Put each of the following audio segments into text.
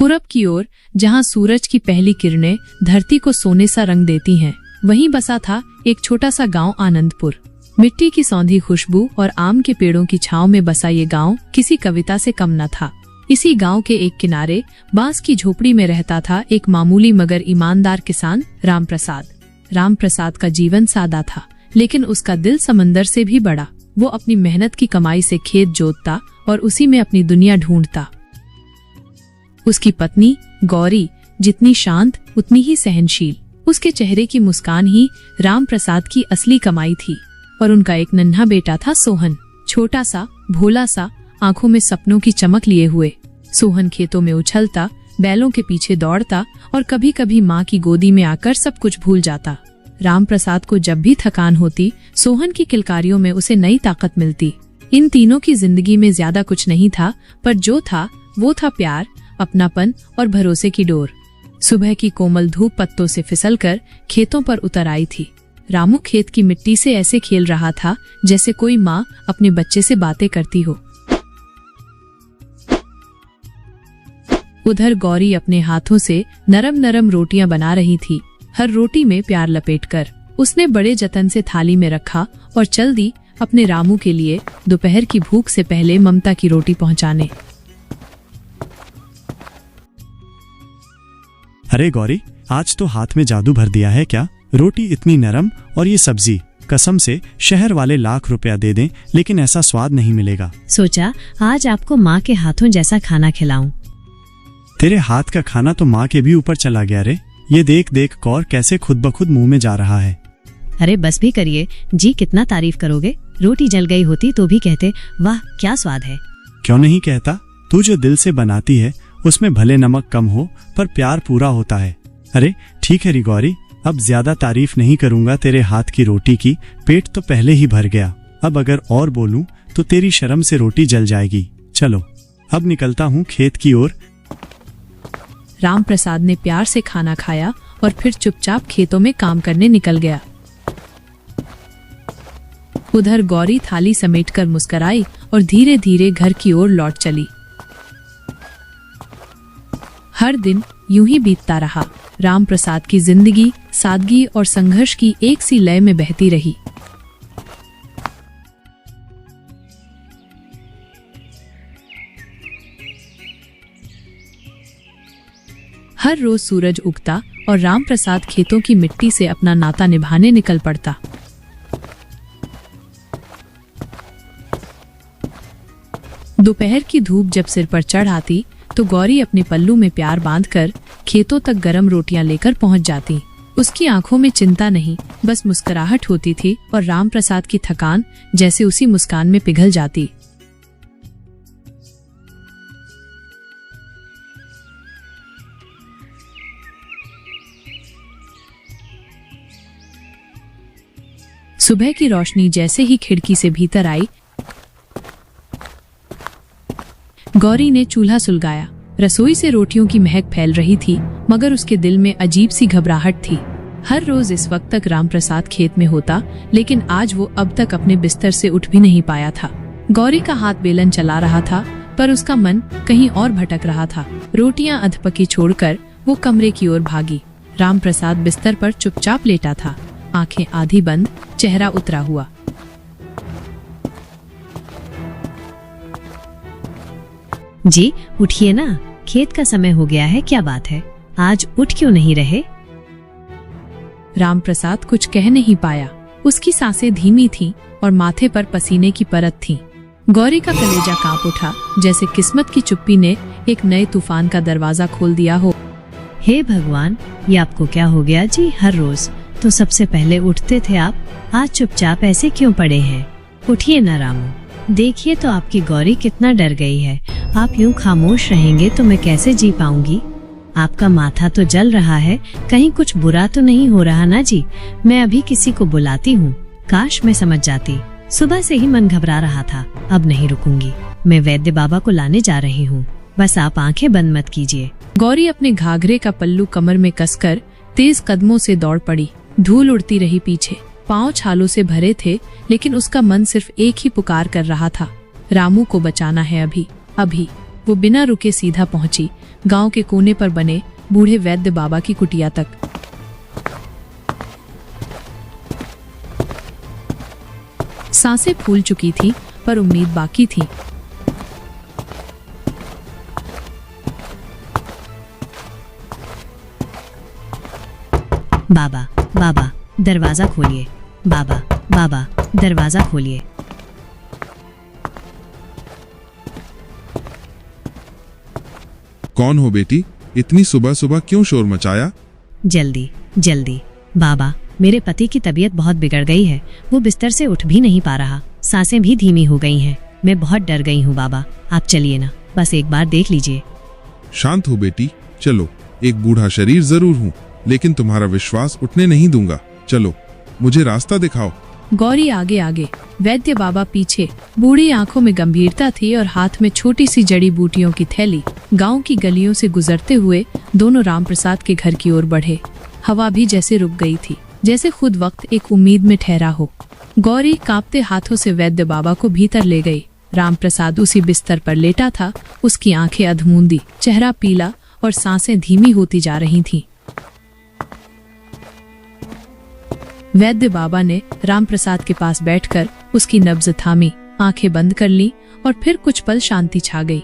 पूरब की ओर, जहाँ सूरज की पहली किरणें धरती को सोने सा रंग देती हैं, वहीं बसा था एक छोटा सा गांव आनंदपुर। मिट्टी की सौंधी खुशबू और आम के पेड़ों की छांव में बसा ये गांव किसी कविता से कम न था। इसी गांव के एक किनारे बांस की झोपड़ी में रहता था एक मामूली मगर ईमानदार किसान, रामप्रसाद। रामप्रसाद का जीवन सादा था, लेकिन उसका दिल समंदर से भी बड़ा। वो अपनी मेहनत की कमाई से खेत जोतता और उसी में अपनी दुनिया ढूंढता। उसकी पत्नी गौरी जितनी शांत उतनी ही सहनशील। उसके चेहरे की मुस्कान ही रामप्रसाद की असली कमाई थी। और उनका एक नन्हा बेटा था सोहन, छोटा सा, भोला सा, आंखों में सपनों की चमक लिए हुए। सोहन खेतों में उछलता, बैलों के पीछे दौड़ता और कभी कभी माँ की गोदी में आकर सब कुछ भूल जाता। रामप्रसाद को जब भी थकान होती, सोहन की किलकारियों में उसे नई ताकत मिलती। इन तीनों की जिंदगी में ज्यादा कुछ नहीं था, पर जो था वो था प्यार, अपनापन और भरोसे की डोर। सुबह की कोमल धूप पत्तों से फिसलकर खेतों पर उतर आई थी। रामू खेत की मिट्टी से ऐसे खेल रहा था जैसे कोई माँ अपने बच्चे से बातें करती हो। उधर गौरी अपने हाथों से नरम नरम रोटियां बना रही थी, हर रोटी में प्यार लपेटकर। उसने बड़े जतन से थाली में रखा और चल दी अपने रामू के लिए दोपहर की भूख से पहले ममता की रोटी पहुंचाने। अरे गौरी, आज तो हाथ में जादू भर दिया है क्या? रोटी इतनी नरम और ये सब्जी, कसम से शहर वाले लाख रुपया दे दें लेकिन ऐसा स्वाद नहीं मिलेगा। सोचा आज आपको माँ के हाथों जैसा खाना खिलाऊं। तेरे हाथ का खाना तो माँ के भी ऊपर चला गया रे। ये देख देख कौर कैसे खुद ब खुद मुंह में जा रहा है। अरे बस भी करिए जी, कितना तारीफ करोगे। रोटी जल गई होती तो भी कहते वाह क्या स्वाद है। क्यों नहीं कहता? तू जो दिल से बनाती है उसमें भले नमक कम हो पर प्यार पूरा होता है। अरे ठीक है री गौरी, अब ज्यादा तारीफ नहीं करूंगा तेरे हाथ की रोटी की। पेट तो पहले ही भर गया, अब अगर और बोलूं तो तेरी शर्म से रोटी जल जाएगी। चलो अब निकलता हूँ खेत की ओर। रामप्रसाद ने प्यार से खाना खाया और फिर चुपचाप खेतों में काम करने निकल गया। उधर गौरी थाली समेटकर मुस्कुराई और धीरे धीरे घर की ओर लौट चली। हर दिन यूं ही बीतता रहा। रामप्रसाद की जिंदगी सादगी और संघर्ष की एक सी लय में बहती रही। हर रोज सूरज उगता और रामप्रसाद खेतों की मिट्टी से अपना नाता निभाने निकल पड़ता। दोपहर की धूप जब सिर पर चढ़ आती तो गौरी अपने पल्लू में प्यार बांधकर खेतों तक गरम रोटियां लेकर पहुंच जाती। उसकी आंखों में चिंता नहीं, बस मुस्कुराहट होती थी और रामप्रसाद की थकान जैसे उसी मुस्कान में पिघल जाती। सुबह की रोशनी जैसे ही खिड़की से भीतर आई, गौरी ने चूल्हा सुलगाया। रसोई से रोटियों की महक फैल रही थी, मगर उसके दिल में अजीब सी घबराहट थी। हर रोज इस वक्त तक रामप्रसाद खेत में होता, लेकिन आज वो अब तक अपने बिस्तर से उठ भी नहीं पाया था। गौरी का हाथ बेलन चला रहा था, पर उसका मन कहीं और भटक रहा था। रोटियां अधपकी छोड़कर वो कमरे की ओर भागी। रामप्रसाद बिस्तर पर चुपचाप लेटा था, आंखें आधी बंद, चेहरा उतरा हुआ। जी उठिए ना, खेत का समय हो गया है। क्या बात है, आज उठ क्यों नहीं रहे? रामप्रसाद कुछ कह नहीं पाया। उसकी सांसें धीमी थीं और माथे पर पसीने की परत थी। गौरी का कलेजा कांप उठा, जैसे किस्मत की चुप्पी ने एक नए तूफान का दरवाजा खोल दिया हो। हे भगवान, ये आपको क्या हो गया जी? हर रोज तो सबसे पहले उठते थे आप, आज चुपचाप ऐसे क्यों पड़े हैं? उठिए ना रामू, देखिए तो आपकी गौरी कितना डर गई है। आप यूं खामोश रहेंगे तो मैं कैसे जी पाऊंगी? आपका माथा तो जल रहा है, कहीं कुछ बुरा तो नहीं हो रहा ना जी? मैं अभी किसी को बुलाती हूँ। काश मैं समझ जाती, सुबह से ही मन घबरा रहा था। अब नहीं रुकूंगी, मैं वैद्य बाबा को लाने जा रही हूँ। बस आप आंखें बंद मत कीजिए। गौरी अपने घाघरे का पल्लू कमर में कसकर तेज कदमों से दौड़ पड़ी। धूल उड़ती रही पीछे, पांव छालों से भरे थे, लेकिन उसका मन सिर्फ एक ही पुकार कर रहा था, रामू को बचाना है अभी अभी। वो बिना रुके सीधा पहुंची, गांव के कोने पर बने बूढ़े वैद्य बाबा की कुटिया तक। सांसें फूल चुकी थी, पर उम्मीद बाकी थी। बाबा, बाबा, दरवाजा खोलिए। बाबा, बाबा, दरवाजा खोलिए। कौन हो बेटी? इतनी सुबह सुबह क्यों शोर मचाया? जल्दी जल्दी। बाबा, मेरे पति की तबीयत बहुत बिगड़ गई है। वो बिस्तर से उठ भी नहीं पा रहा, सांसें भी धीमी हो गई हैं। मैं बहुत डर गई हूँ बाबा, आप चलिए ना, बस एक बार देख लीजिए। शांत हो बेटी, चलो। एक बूढ़ा शरीर जरूर हूँ, लेकिन तुम्हारा विश्वास उठने नहीं दूंगा। चलो, मुझे रास्ता दिखाओ। गौरी आगे आगे, वैद्य बाबा पीछे। बूढ़ी आंखों में गंभीरता थी और हाथ में छोटी सी जड़ी बूटियों की थैली। गांव की गलियों से गुजरते हुए दोनों रामप्रसाद के घर की ओर बढ़े। हवा भी जैसे रुक गई थी, जैसे खुद वक्त एक उम्मीद में ठहरा हो। गौरी कांपते हाथों से वैद्य बाबा को भीतर ले गई। रामप्रसाद उसी बिस्तर पर लेटा था, उसकी आंखें अधमूंदी, चेहरा पीला और सांसें धीमी होती जा रही थीं। वैद्य बाबा ने रामप्रसाद के पास बैठकर उसकी नब्ज थामी, आंखें बंद कर ली और फिर कुछ पल शांति छा गई।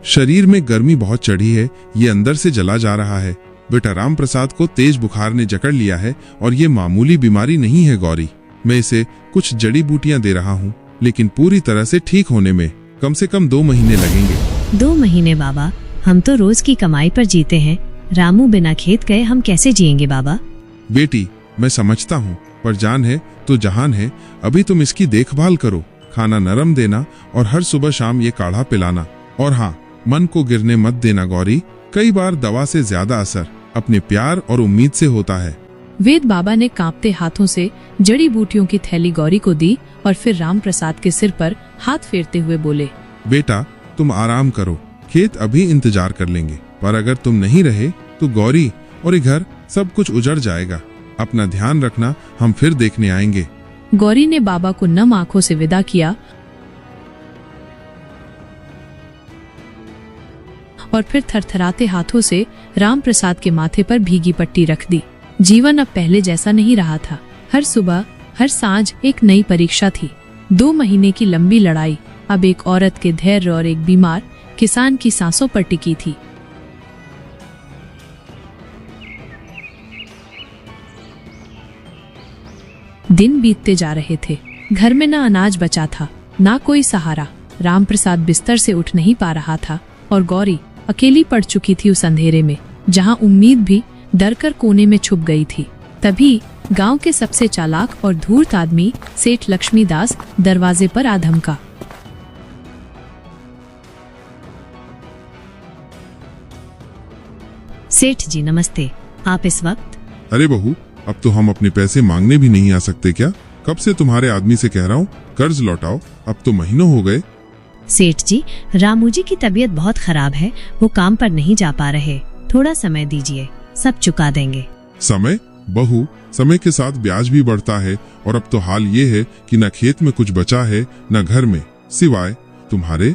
शरीर में गर्मी बहुत चढ़ी है, ये अंदर से जला जा रहा है। बेटा रामप्रसाद को तेज बुखार ने जकड़ लिया है और ये मामूली बीमारी नहीं है गौरी। मैं इसे कुछ जड़ी बूटियां दे रहा हूँ, लेकिन पूरी तरह से ठीक होने में कम से कम 2 महीने लगेंगे। 2 महीने बाबा? हम तो रोज की कमाई पर जीते हैं। रामू बिना खेत गए हम कैसे जिएंगे बाबा? बेटी, मैं समझता हूँ, पर जान है तो जहान है। अभी तुम इसकी देखभाल करो, खाना नरम देना और हर सुबह शाम ये काढ़ा पिलाना। और हाँ, मन को गिरने मत देना गौरी। कई बार दवा से ज्यादा असर अपने प्यार और उम्मीद से होता है। वेद बाबा ने कांपते हाथों से जड़ी बूटियों की थैली गौरी को दी और फिर रामप्रसाद के सिर पर हाथ फेरते हुए बोले, बेटा तुम आराम करो, खेत अभी इंतजार कर लेंगे। पर अगर तुम नहीं रहे तो गौरी और ये घर सब कुछ उजड़ जाएगा। अपना ध्यान रखना, हम फिर देखने आएंगे। गौरी ने बाबा को नम आंखों से विदा किया और फिर थरथराते हाथों से रामप्रसाद के माथे पर भीगी पट्टी रख दी। जीवन अब पहले जैसा नहीं रहा था। हर सुबह, हर सांझ एक नई परीक्षा थी। 2 महीने की लंबी लड़ाई अब एक औरत के धैर्य और एक बीमार किसान की सांसों पर टिकी थी। दिन बीतते जा रहे थे। घर में ना अनाज बचा था, ना कोई सहारा। रामप्रसाद बिस्तर से उठ नहीं पा रहा था और गौरी अकेली पड़ चुकी थी उस अंधेरे में, जहां उम्मीद भी डरकर कोने में छुप गई थी। तभी गांव के सबसे चालाक और धूर्त आदमी सेठ लक्ष्मीदास दरवाजे पर आ धमका। सेठ जी नमस्ते, आप इस वक्त? अरे बहू, अब तो हम अपने पैसे मांगने भी नहीं आ सकते क्या? कब से तुम्हारे आदमी से कह रहा हूँ कर्ज लौटाओ, अब तो महीनों हो गए। सेठ जी, रामू जी की तबीयत बहुत खराब है, वो काम पर नहीं जा पा रहे। थोड़ा समय दीजिए, सब चुका देंगे। समय? बहू, समय के साथ ब्याज भी बढ़ता है और अब तो हाल ये है कि न खेत में कुछ बचा है न घर में, सिवाय तुम्हारे।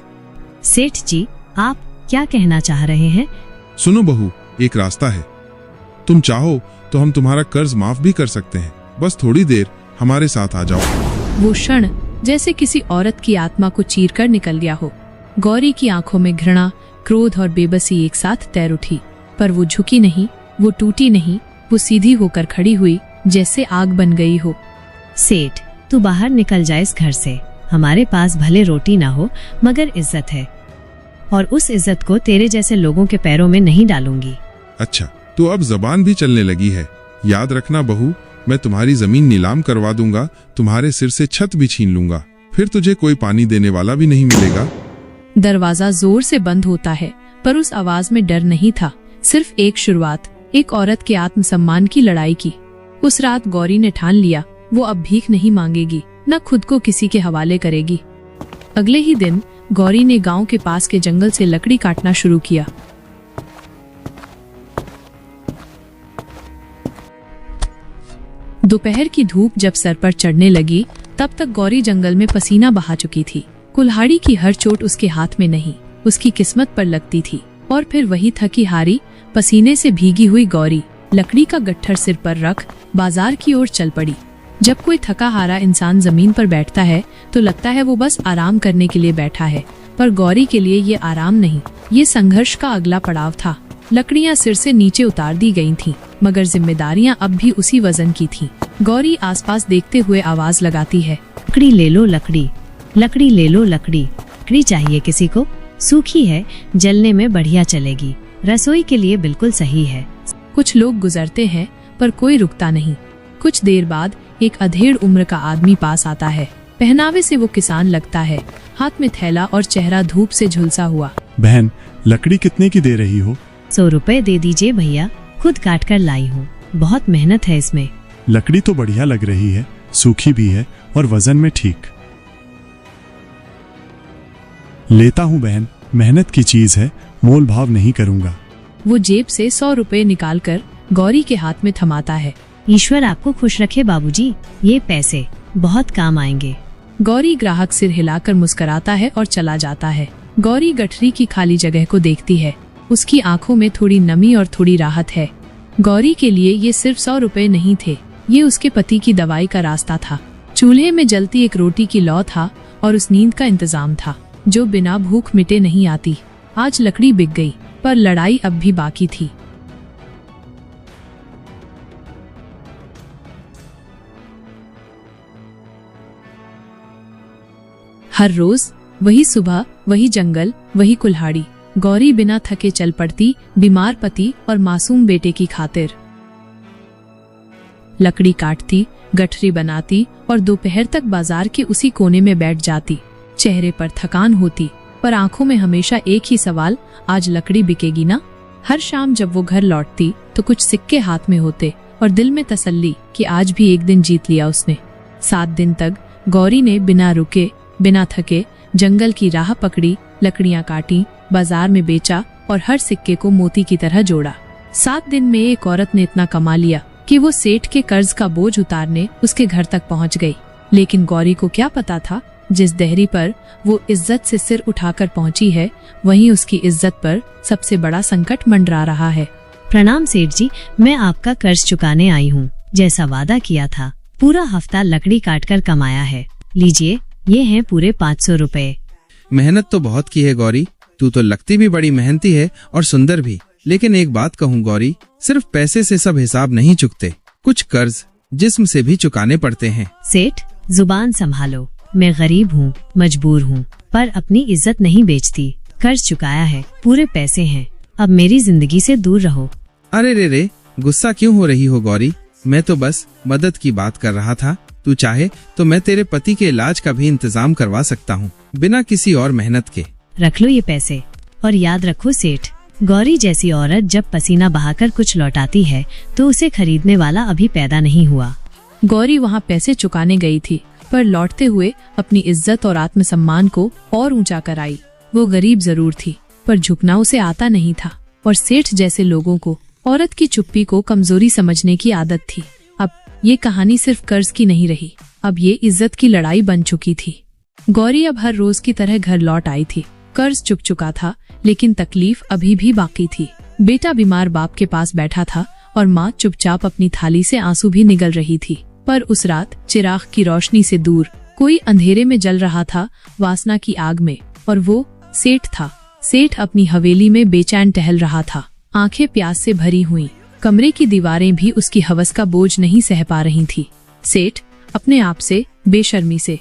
सेठ जी, आप क्या कहना चाह रहे हैं? सुनो बहू, एक रास्ता है। तुम चाहो तो हम तुम्हारा कर्ज माफ भी कर सकते हैं। बस थोड़ी देर हमारे साथ आ जाओ। वो क्षण जैसे किसी औरत की आत्मा को चीरकर निकल गया हो। गौरी की आंखों में घृणा, क्रोध और बेबसी एक साथ तैर उठी, पर वो झुकी नहीं, वो टूटी नहीं, वो सीधी होकर खड़ी हुई, जैसे आग बन गई हो। सेठ, तू बाहर निकल जाए इस घर से। हमारे पास भले रोटी ना हो, मगर इज्जत है, और उस इज्जत को तेरे जैसे लोगों के पैरों में नहीं डालूंगी। अच्छा, तो अब जबान भी चलने लगी है। याद रखना बहू, मैं तुम्हारी जमीन नीलाम करवा दूंगा, तुम्हारे सिर से छत भी छीन लूंगा, फिर तुझे कोई पानी देने वाला भी नहीं मिलेगा। दरवाजा जोर से बंद होता है, पर उस आवाज में डर नहीं था, सिर्फ एक शुरुआत, एक औरत के आत्मसम्मान की लड़ाई की। उस रात गौरी ने ठान लिया, वो अब भीख नहीं मांगेगी, न खुद को किसी के हवाले करेगी। अगले ही दिन गौरी ने गांव के पास के जंगल से लकड़ी काटना शुरू किया। दोपहर की धूप जब सर पर चढ़ने लगी तब तक गौरी जंगल में पसीना बहा चुकी थी। कुल्हाड़ी की हर चोट उसके हाथ में नहीं, उसकी किस्मत पर लगती थी। और फिर वही थकी हारी, पसीने से भीगी हुई गौरी लकड़ी का गट्ठर सिर पर रख बाजार की ओर चल पड़ी। जब कोई थका हारा इंसान जमीन पर बैठता है तो लगता है वो बस आराम करने के लिए बैठा है, पर गौरी के लिए ये आराम नहीं, ये संघर्ष का अगला पड़ाव था। लकड़ियां सिर से नीचे उतार दी गई थीं, मगर जिम्मेदारियां अब भी उसी वजन की थीं। गौरी आसपास देखते हुए आवाज लगाती है, लकड़ी ले लो लकड़ी, लकड़ी ले लो लकड़ी। लकड़ी चाहिए किसी को? सूखी है, जलने में बढ़िया चलेगी, रसोई के लिए बिल्कुल सही है। कुछ लोग गुजरते हैं पर कोई रुकता नहीं। कुछ देर बाद एक अधेड़ उम्र का आदमी पास आता है। पहनावे से वो किसान लगता है, हाथ में थैला और चेहरा धूप से झुलसा हुआ। बहन, लकड़ी कितने की दे रही हो? 100 रुपए दे दीजिए भैया, खुद काट कर लाई हूँ, बहुत मेहनत है इसमें। लकड़ी तो बढ़िया लग रही है, सूखी भी है और वजन में ठीक। लेता हूँ बहन, मेहनत की चीज है, मोल भाव नहीं करूँगा। वो जेब से 100 रुपए निकालकर गौरी के हाथ में थमाता है। ईश्वर आपको खुश रखे बाबूजी, ये पैसे बहुत काम आएंगे। गौरी ग्राहक सिर हिलाकर मुस्कुराता है और चला जाता है। गौरी गठरी की खाली जगह को देखती है। उसकी आंखों में थोड़ी नमी और थोड़ी राहत है। गौरी के लिए ये सिर्फ 100 रुपए नहीं थे, ये उसके पति की दवाई का रास्ता था। चूल्हे में जलती एक रोटी की लौ था और उस नींद का इंतजाम था जो बिना भूख मिटे नहीं आती। आज लकड़ी बिक गई, पर लड़ाई अब भी बाकी थी। हर रोज वही सुबह, वही जंगल, वही कुल्हाड़ी। गौरी बिना थके चल पड़ती, बीमार पति और मासूम बेटे की खातिर। लकड़ी काटती, गठरी बनाती और दोपहर तक बाजार के उसी कोने में बैठ जाती। चेहरे पर थकान होती, पर आंखों में हमेशा एक ही सवाल, आज लकड़ी बिकेगी ना? हर शाम जब वो घर लौटती तो कुछ सिक्के हाथ में होते और दिल में तसल्ली कि आज भी एक दिन जीत लिया उसने। 7 दिन तक गौरी ने बिना रुके, बिना थके जंगल की राह पकड़ी, लकड़ियां काटी, बाजार में बेचा और हर सिक्के को मोती की तरह जोड़ा। 7 दिन में एक औरत ने इतना कमा लिया कि वो सेठ के कर्ज का बोझ उतारने उसके घर तक पहुंच गई। लेकिन गौरी को क्या पता था, जिस देहरी पर वो इज्जत से सिर उठाकर पहुंची है, वहीं उसकी इज्जत पर सबसे बड़ा संकट मंडरा रहा है। प्रणाम सेठ जी, मैं आपका कर्ज चुकाने आई हूँ। जैसा वादा किया था, पूरा हफ्ता लकड़ी काटकर कमाया है। लीजिए, ये हैं पूरे 500 रुपए। मेहनत तो बहुत की है गौरी, तू तो लगती भी बड़ी मेहनती है और सुंदर भी। लेकिन एक बात कहूँ गौरी, सिर्फ पैसे से सब हिसाब नहीं चुकते, कुछ कर्ज जिस्म से भी चुकाने पड़ते हैं। सेठ, जुबान संभालो, मैं गरीब हूँ, मजबूर हूँ, पर अपनी इज्जत नहीं बेचती। कर्ज चुकाया है, पूरे पैसे हैं, अब मेरी जिंदगी से दूर रहो। अरे रे रे, गुस्सा क्यों हो रही हो गौरी? मैं तो बस मदद की बात कर रहा था। तू चाहे तो मैं तेरे पति के इलाज का भी इंतजाम करवा सकता हूँ, बिना किसी और मेहनत के। रख लो ये पैसे और याद रखो सेठ, गौरी जैसी औरत जब पसीना बहाकर कुछ लौटाती है तो उसे खरीदने वाला अभी पैदा नहीं हुआ। गौरी वहाँ पैसे चुकाने गई थी, पर लौटते हुए अपनी इज्जत और आत्मसम्मान को और ऊंचा कर आई। वो गरीब जरूर थी, पर झुकना उसे आता नहीं था, और सेठ जैसे लोगों को औरत की चुप्पी को कमजोरी समझने की आदत थी। अब ये कहानी सिर्फ कर्ज की नहीं रही, अब ये इज्जत की लड़ाई बन चुकी थी। गौरी अब हर रोज की तरह घर लौट आई थी। कर्ज चुक चुका था, लेकिन तकलीफ अभी भी बाकी थी। बेटा बीमार बाप के पास बैठा था और माँ चुपचाप अपनी थाली से आंसू भी निगल रही थी। पर उस रात चिराग की रोशनी से दूर कोई अंधेरे में जल रहा था, वासना की आग में, और वो सेठ था। सेठ अपनी हवेली में बेचैन टहल रहा था, आंखें प्यास से भरी हुई। कमरे की दीवारें भी उसकी हवस का बोझ नहीं सह पा रही थी। सेठ अपने आप से बेशर्मी से,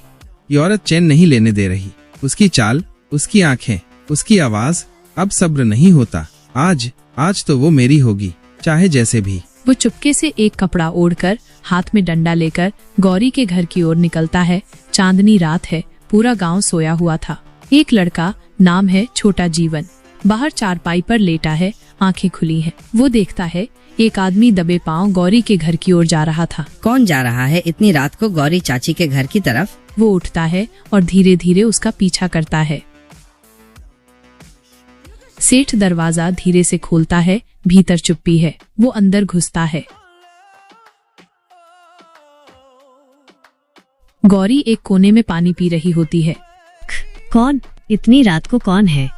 ये औरत चैन नहीं लेने दे रही। उसकी चाल, उसकी आंखें, उसकी आवाज, अब सब्र नहीं होता। आज तो वो मेरी होगी, चाहे जैसे भी। वो चुपके से एक कपड़ा ओढ़कर, हाथ में डंडा लेकर गौरी के घर की ओर निकलता है। चांदनी रात है, पूरा गांव सोया हुआ था। एक लड़का, नाम है छोटा जीवन, बाहर चारपाई पर लेटा है, आंखें खुली हैं। वो देखता है एक आदमी दबे पांव गौरी के घर की ओर जा रहा था। कौन जा रहा है इतनी रात को गौरी चाची के घर की तरफ? वो उठता है और धीरे धीरे उसका पीछा करता है। सेठ दरवाजा धीरे से खोलता है, भीतर चुप्पी है। वो अंदर घुसता है। गौरी एक कोने में पानी पी रही होती है। कौन? इतनी रात को कौन है?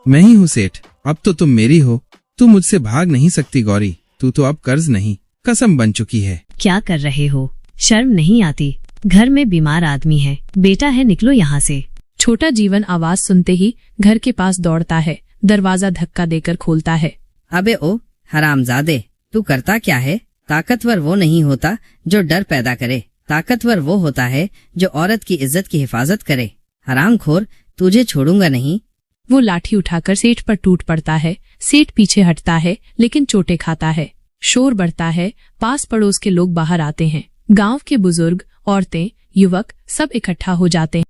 मैं ही हूँ सेठ। अब तो तुम मेरी हो। तू मुझसे भाग नहीं सकती गौरी। तू तो अब कर्ज नहीं, कसम बन चुकी है। क्या कर रहे हो? शर्म नहीं आती? घर में बीमार आदमी है, बेटा है, निकलो यहाँ से। छोटा जीवन आवाज सुनते ही घर के पास दौड़ता है, दरवाजा धक्का देकर खोलता है। अबे ओ हरामजादे, तू करता क्या है? ताकतवर वो नहीं होता जो डर पैदा करे, ताकतवर वो होता है जो औरत की इज्जत की हिफाजत करे। हरामखोर, तुझे छोड़ूंगा नहीं। वो लाठी उठाकर सेठ पर टूट पड़ता है। सेठ पीछे हटता है लेकिन चोटें खाता है। शोर बढ़ता है। पास पड़ोस के लोग बाहर आते हैं। गांव के बुजुर्ग, औरतें, युवक सब इकट्ठा हो जाते हैं।